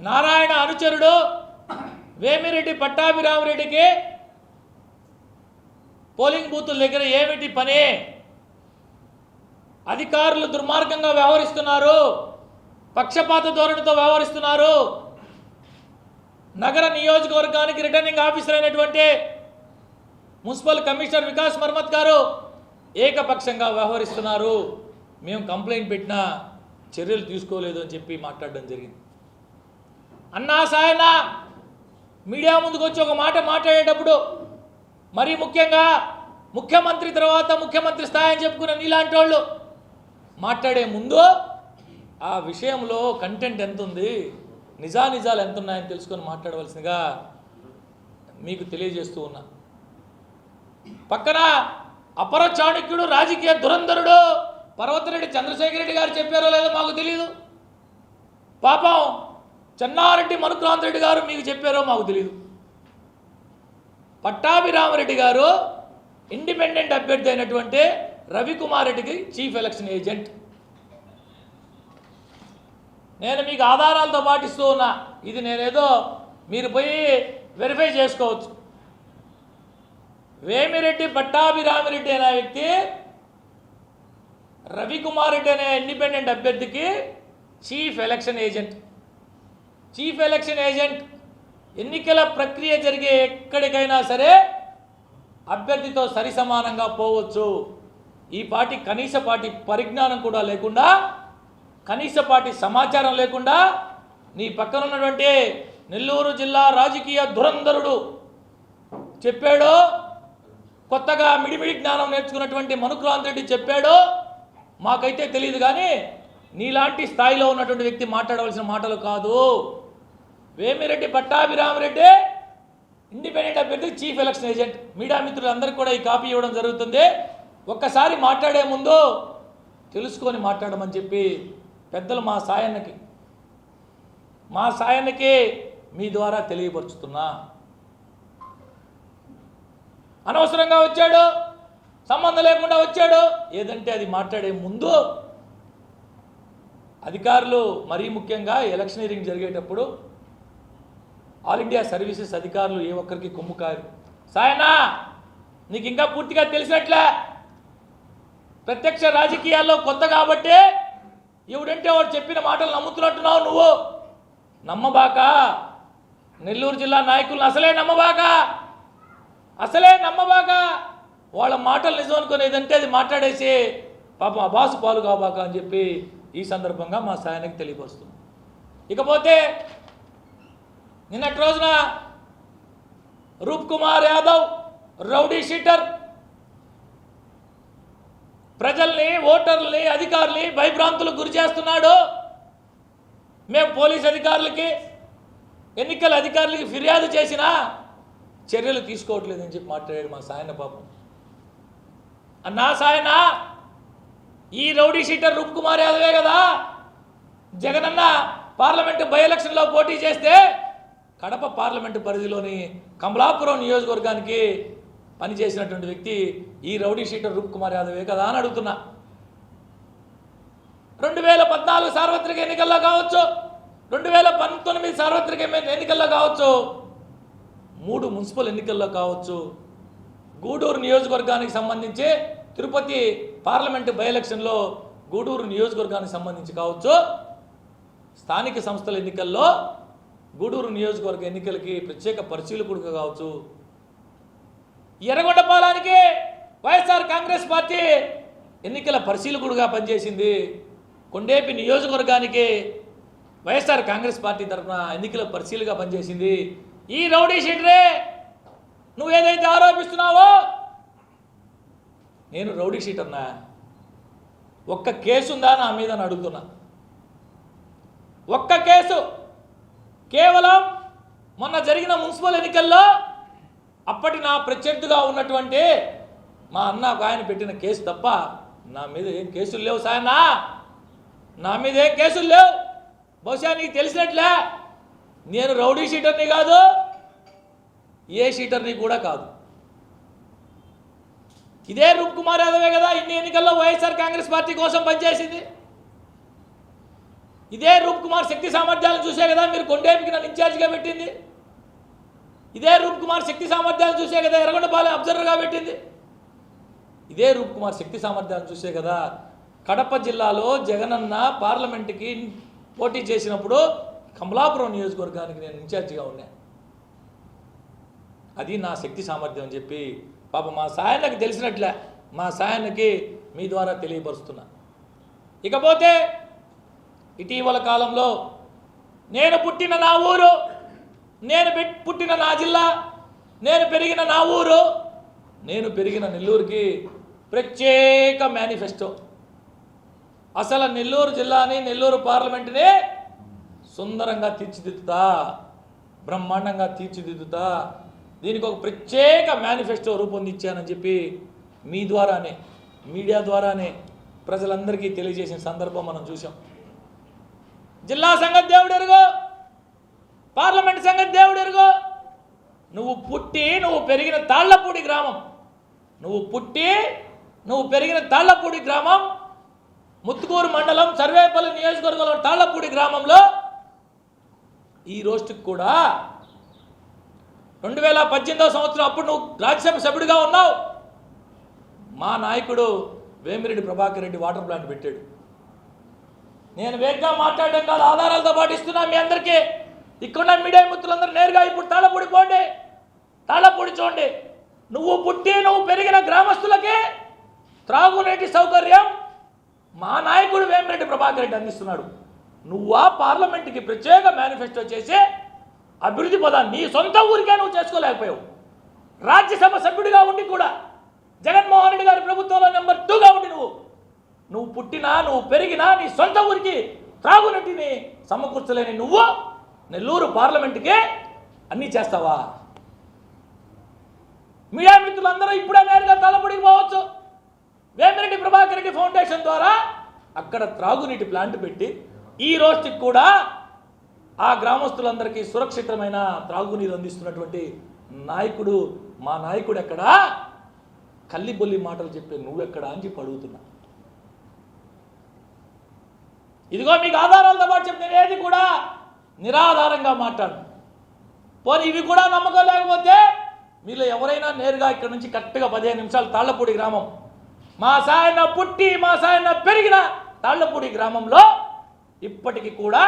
నారాయణ అనుచరుడు వేమిరెడ్డి పట్టాభిరామరెడ్డికి పోలింగ్ బూతుల దగ్గర ఏమిటి పని? అధికారులు దుర్మార్గంగా వ్యవహరిస్తున్నారు, పక్షపాత ధోరణితో వ్యవహరిస్తున్నారు. నగర నియోజకవర్గానికి రిటర్నింగ్ ఆఫీసర్ అయినటువంటి మున్సిపల్ కమిషనర్ వికాస్ మర్మత్ గారు ఏకపక్షంగా వ్యవహరిస్తున్నారు. మేము కంప్లైంట్ పెట్టినా చర్యలు తీసుకోలేదు అని చెప్పి మాట్లాడడం జరిగింది. అన్నా సాయన మీడియా ముందుకు వచ్చి ఒక మాట మాట్లాడేటప్పుడు, మరీ ముఖ్యంగా ముఖ్యమంత్రి తర్వాత ముఖ్యమంత్రి స్థాయి అని చెప్పుకున్న నీలాంటి వాళ్ళు మాట్లాడే ముందు ఆ విషయంలో కంటెంట్ ఎంత ఉంది, నిజానిజాలు ఎంత ఉన్నాయని తెలుసుకొని మాట్లాడవలసిందిగా మీకు తెలియజేస్తూ ఉన్నా. పక్కన అపర చాణక్యుడు, రాజకీయ దురంధరుడు పర్వతరెడ్డి చంద్రశేఖర్ రెడ్డి గారు చెప్పారో లేదో మాకు తెలియదు. పాపం చెన్నారెడ్డి మనుక్రాంత్ రెడ్డి గారు మీకు చెప్పారో మాకు తెలియదు. పట్టాభిరామరెడ్డి గారు ఇండిపెండెంట్ అభ్యర్థి అయినటువంటి రవికుమార్ రెడ్డికి చీఫ్ ఎలక్షన్ ఏజెంట్. నేను మీకు ఆధారాలతో పాటిస్తూ ఉన్నా. ఇది నేనేదో మీరు పోయి వెరిఫై చేసుకోవచ్చు. వేమిరెడ్డి పట్టాభిరామరెడ్డి అనే వ్యక్తి రవికుమార్ రెడ్డి అనే ఇండిపెండెంట్ అభ్యర్థికి chief election agent. Chief election agent ఎన్నికల ప్రక్రియ జరిగే ఎక్కడికైనా సరే అభ్యర్థితో సరిసమానంగా పోవచ్చు. ఈ పార్టీ కనీసపాటి పరిజ్ఞానం కూడా లేకుండా, కనీసపాటి సమాచారం లేకుండా నీ పక్కన ఉన్నటువంటి నెల్లూరు జిల్లా రాజకీయ దురంధరుడు చెప్పాడో, కొత్తగా మిడిమిడి జ్ఞానం నేర్చుకున్నటువంటి మనుక్రాంత్ రెడ్డి చెప్పాడో మాకైతే తెలియదు. కానీ నీలాంటి స్థాయిలో ఉన్నటువంటి వ్యక్తి మాట్లాడవలసిన మాటలు కాదు. వేమిరెడ్డి పట్టాభిరామరెడ్డి ఇండిపెండెంట్ అభ్యర్థి చీఫ్ ఎలక్షన్ ఏజెంట్. మీడియా మిత్రులందరికీ కూడా ఈ కాపీ ఇవ్వడం జరుగుతుంది. ఒక్కసారి మాట్లాడే ముందు తెలుసుకొని మాట్లాడమని చెప్పి పెద్దలు మా సాయన్నకి మీ ద్వారా తెలియపరుచుతున్నా. అనవసరంగా వచ్చాడు, సంబంధం లేకుండా వచ్చాడు ఏదంటే అది మాట్లాడే ముందు అధికారులు, మరీ ముఖ్యంగా ఎలక్షనీరింగ్ జరిగేటప్పుడు ఆల్ ఇండియా సర్వీసెస్ అధికారులు ఏ ఒక్కరికి కొమ్ము కారు. సాయనా నీకు ఇంకా పూర్తిగా తెలిసినట్లే, ప్రత్యక్ష రాజకీయాల్లో కొత్త కాబట్టి ఎవడంటే వాడు చెప్పిన మాటలు నమ్ముతున్నట్టున్నావు. నువ్వు నమ్మబాక. నెల్లూరు జిల్లా నాయకులను అసలే నమ్మబాక. వాళ్ళ మాటలు నిజం అనుకుని ఏదంటే అది మాట్లాడేసి పాపం అబాసు పాలు కాబాక అని చెప్పి ఈ సందర్భంగా మా సాయనకి తెలియపరుస్తుంది. ఇకపోతే నిన్నటి రోజున రూప్ కుమార్ యాదవ్ రౌడీ షీటర్ ప్రజల్ని, ఓటర్లని, అధికారుల్ని భయభ్రాంతులకు గురి చేస్తున్నాడు. మేము పోలీస్ అధికారులకి, ఎన్నికల అధికారులకి ఫిర్యాదు చేసినా చర్యలు తీసుకోవట్లేదని చెప్పి మాట్లాడాడు మా సాయన. పాపం అన్నా సాయన, ఈ రౌడీ షీటర్ రూప్ కుమార్ యాదవే కదా జగనన్న పార్లమెంటు బై ఎలక్షన్లో పోటీ చేస్తే కడప పార్లమెంటు పరిధిలోని కమలాపురం నియోజకవర్గానికి పనిచేసినటువంటి వ్యక్తి ఈ రౌడీ షీటర్ రూప్ కుమార్ యాదవే కదా అని అడుగుతున్నా. 2014 సార్వత్రిక ఎన్నికల్లో కావచ్చు, 2019 సార్వత్రిక ఎన్నికల్లో కావచ్చు, 3 మున్సిపల్ ఎన్నికల్లో కావచ్చు, గూడూరు నియోజకవర్గానికి సంబంధించి తిరుపతి పార్లమెంటు బై ఎలక్షన్లో గూడూరు నియోజకవర్గానికి సంబంధించి కావచ్చు, స్థానిక సంస్థల ఎన్నికల్లో గూడూరు నియోజకవర్గ ఎన్నికలకి ప్రత్యేక పరిశీలకుడుగా కావచ్చు, ఎర్రగొండపాలానికి వైఎస్ఆర్ కాంగ్రెస్ పార్టీ ఎన్నికల పరిశీలకుడుగా పనిచేసింది. కొండేపి నియోజకవర్గానికి వైఎస్ఆర్ కాంగ్రెస్ పార్టీ తరఫున ఎన్నికల పరిశీలకుగా పనిచేసింది. ఈ రౌడీ షీటరే నువ్వు ఏదైతే ఆరోపిస్తున్నావో, నేను రౌడీ షీటర్నా? ఒక్క కేసు ఉందా నా మీద అని అడుగుతున్నా. ఒక్క కేసు, కేవలం మొన్న జరిగిన మున్సిపల్ ఎన్నికల్లో అప్పటి నా ప్రత్యర్థిగా ఉన్నటువంటి మా అన్న ఒక ఆయన పెట్టిన కేసు తప్ప నా మీద ఏం కేసులు లేవు. సాయనా నా మీద ఏం కేసులు లేవు. బహుశా నీకు తెలిసినట్లే నేను రౌడీ షీటర్ని కాదు, ఏ షీటర్ని కూడా కాదు. ఇదే రూప్ కుమార్ యాదవే కదా ఇన్ని ఎన్నికల్లో వైఎస్ఆర్ కాంగ్రెస్ పార్టీ కోసం పనిచేసింది. ఇదే రూప్ కుమార్ శక్తి సామర్థ్యాలను చూసే కదా మీరు కొండేమికి నన్ను ఇన్ఛార్జిగా పెట్టింది. ఇదే రూప్ కుమార్ శక్తి సామర్థ్యాలను చూసే కదా ఎర్రగొండపాలెం అబ్జర్వర్గా పెట్టింది. ఇదే రూప్ కుమార్ శక్తి సామర్థ్యాలను చూసే కదా కడప జిల్లాలో జగనన్న పార్లమెంటుకి పోటీ చేసినప్పుడు కమలాపురం నియోజకవర్గానికి నేను ఇన్ఛార్జిగా ఉన్నా. అది నా శక్తి సామర్థ్యం అని చెప్పి పాప మా సాయన్నకి తెలిసినట్లే మా సాయన్నకి మీ ద్వారా తెలియపరుస్తున్నా. ఇకపోతే ఇటీవల కాలంలో నేను పుట్టిన నా ఊరు, నేను పుట్టిన నా జిల్లా, నేను పెరిగిన నా ఊరు, నేను పెరిగిన నెల్లూరుకి ప్రత్యేక మేనిఫెస్టో. అసలు నెల్లూరు జిల్లాని నెల్లూరు పార్లమెంటుని సుందరంగా తీర్చిదిద్దుతా, బ్రహ్మాండంగా తీర్చిదిద్దుతా, దీనికి ఒక ప్రత్యేక మేనిఫెస్టో రూపొందించానని చెప్పి మీ ద్వారానే మీడియా ద్వారానే ప్రజలందరికీ తెలియజేసిన సందర్భం మనం చూసాం. జిల్లా సంగతి దేవుడు ఎరుగో, పార్లమెంట్ సంగతి దేవుడు ఎరుగో. నువ్వు పుట్టి నువ్వు పెరిగిన తాళ్లపూడి గ్రామం, నువ్వు పెరిగిన తాళ్లపూడి గ్రామం, ముత్తుకూరు మండలం సర్వేపల్లి నియోజకవర్గంలో తాళ్లపూడి గ్రామంలో ఈ రోజుకి కూడా 2018వ సంవత్సరం అప్పుడు నువ్వు రాజ్యసభ సభ్యుడిగా ఉన్నావు. మా నాయకుడు వేమిరెడ్డి ప్రభాకర్ రెడ్డి వాటర్ ప్లాంట్ పెట్టాడు. నేను వేగంగా మాట్లాడడం కాదు, ఆధారాలతో పాటు ఇస్తున్నా మీ అందరికీ. ఇక్కడ మీడియా మిత్రులందరూ నేరుగా ఇప్పుడు తాళ్లపూడి పోండి, తాళ్లపూడి చూడండి. నువ్వు పుట్టి నువ్వు పెరిగిన గ్రామస్తులకి త్రాగునీటి సౌకర్యం మా నాయకుడు వేమిరెడ్డి ప్రభాకర్ రెడ్డి అందిస్తున్నాడు. నువ్వా పార్లమెంట్కి ప్రత్యేక మేనిఫెస్టో చేసి అభివృద్ధి పదాన్ని నీ సొంత ఊరికే నువ్వు చేసుకోలేకపోయావు. రాజ్యసభ సభ్యుడిగా ఉండి కూడా జగన్మోహన్ రెడ్డి గారి ప్రభుత్వంలో నెంబర్ 2గా ఉండి నువ్వు పుట్టినా నువ్వు పెరిగినా నీ సొంత ఊరికి త్రాగునీటిని సమకూర్చలేని నువ్వు నెల్లూరు పార్లమెంటుకే అన్నీ చేస్తావా? మీడియా మిత్రులందరూ ఇప్పుడే నేరుగా తాళ్లపూడికి పోవచ్చు. వేమిరెడ్డి ప్రభాకర్ రెడ్డి ఫౌండేషన్ ద్వారా అక్కడ త్రాగునీటి ప్లాంట్ పెట్టి ఈ రోజుకి కూడా ఆ గ్రామస్తులందరికీ సురక్షితమైన త్రాగునీరు అందిస్తున్నటువంటి నాయకుడు మా నాయకుడు ఎక్కడా? కల్లిబొల్లి మాటలు చెప్పే నువ్వెక్కడా అని చెప్పి అడుగుతున్నా. ఇదిగో మీకు ఆధారాలతో పాటు చెప్తే ఏది కూడా నిరాధారంగా మాట్లాడు. పోనీ ఇవి కూడా నమ్మకం లేకపోతే మీలో ఎవరైనా నేరుగా ఇక్కడ నుంచి కరెక్ట్గా 15 నిమిషాలు తాళ్లపూడి గ్రామం, మా సాయన్న పుట్టి మా సాయన్న పెరిగిన తాళ్లపూడి గ్రామంలో ఇప్పటికీ కూడా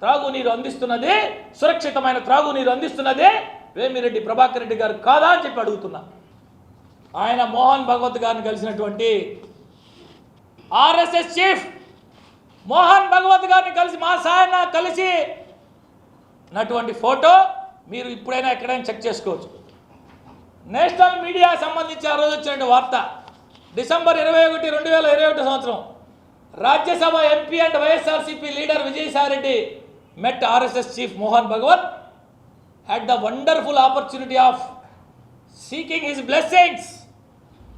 త్రాగునీరు అందిస్తున్నది, సురక్షితమైన త్రాగునీరు అందిస్తున్నది వేమిరెడ్డి ప్రభాకర్ రెడ్డి గారు కాదా అని చెప్పి అడుగుతున్నా. ఆయన మోహన్ భగవత్ గారిని కలిసినటువంటి ఆర్ఎస్ఎస్ చీఫ్ మోహన్ భగవత్ గారిని కలిసి మా సాయన్న కలిసి నటువంటి ఫోటో మీరు ఇప్పుడైనా ఎక్కడైనా చెక్ చేసుకోవచ్చు. నేషనల్ మీడియా సంబంధించి ఆ రోజు వచ్చిన వార్త డిసెంబర్ 21, 2021 సంవత్సరం Rajya Sabha MP and YSRCP leader Vijayasai Reddy met RSS chief Mohan Bhagwat, had the wonderful opportunity of seeking his blessings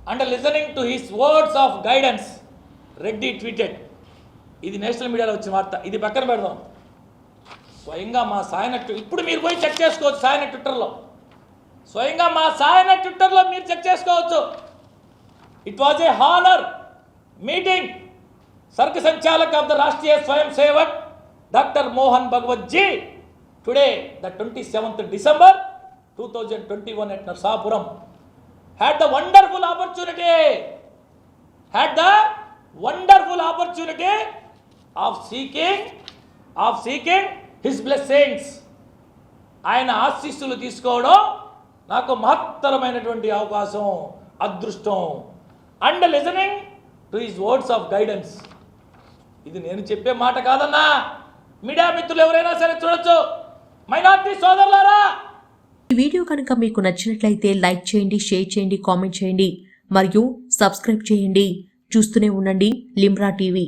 and listening to his words of guidance. Reddy tweeted. ఇది నేషనల్ మీడియాలో వచ్చిన వార్త. ఇది పక్కన పెడదాం. స్వయంగా మా సాయన ఇప్పుడు మీరు పోయి చెక్ చేసుకోవచ్చు. సాయన ట్విట్టర్లో స్వయంగా మా సాయన ట్విట్టర్లో మీరు చెక్ చేసుకోవచ్చు. It was a honour meeting. Sarsanghchalak of the Rashtriya స్వయం Sevak Dr. Mohan Bhagwat ji today the 27th December 2021 at Narsapuram had the wonderful opportunity of seeking his blessings. ఆయన ఆశీస్సులు తీసుకోవడం నాకు మహత్తరమైనటువంటి అవకాశం, అదృష్టం. And listening to his words of guidance. ఇది నేను చెప్పే మాట కాదన్నా. మీడియా మిత్రులు ఎవరైనా సరే చూడొచ్చు. మైనారిటీ సోదరులారా, ఈ వీడియో కనుక మీకు నచ్చినట్లయితే లైక్ చేయండి, షేర్ చేయండి, కామెంట్ చేయండి మరియు సబ్స్క్రైబ్ చేయండి. చూస్తూనే ఉండండి లిమ్రా టీవీ.